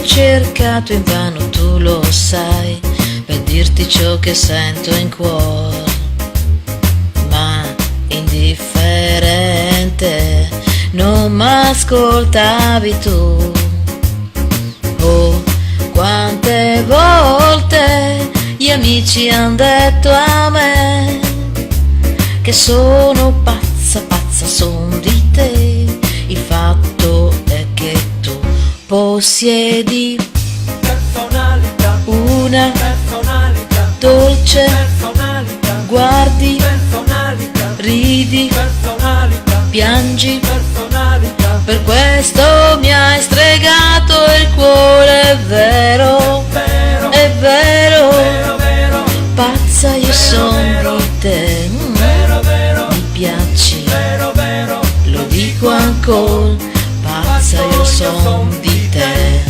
cercato invano, tu lo sai, per dirti ciò che sento in cuore, ma indifferente non m'ascoltavi tu. Oh, quante volte gli amici han detto a me che sono pazza, pazza son di te. Il fatto è che tu possiedi personalità, una personalità, dolce, personalità, guardi, personalità, ridi, personalità, piangi, personalità. per questo mi hai stregato il cuore, è vero, Vero, è vero, vero, vero, pazza io sono di te, vero, vero, mi piaci, vero, vero. lo dico ancora, pazza io sono di te.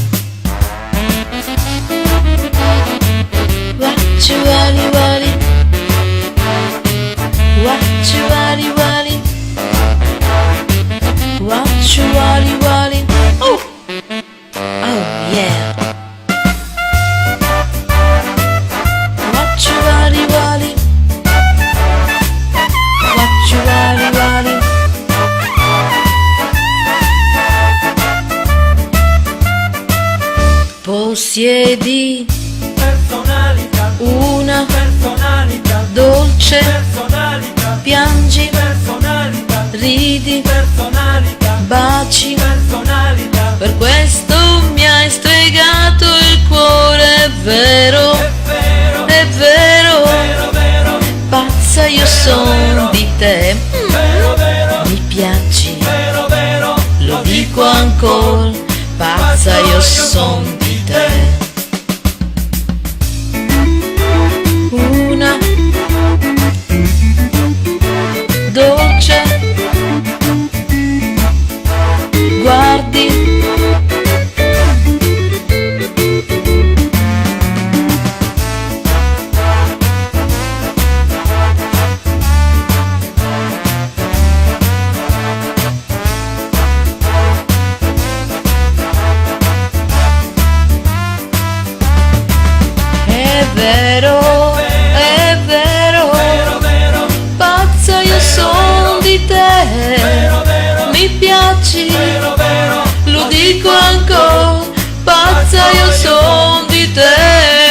What you wali wali, what you wali wali, what you wali wali, oh, oh yeah. What you wali wali, what you wali wali. Possiedi Personalità, una personalità, dolce, personalità, piangi, personalità, ridi, personalità, baci, personalità. per questo mi hai stregato il cuore, è vero, È vero, è vero, vero, vero, pazza io sono di te, vero, vero, mi piaci, vero, vero. lo dico ancora, pazza io sono di te. Una dolce, guardi, è vero, è vero, Vero, vero, pazza io sono di te, vero, vero, mi piaci, vero, vero. lo dico ancora, pazza io sono di te.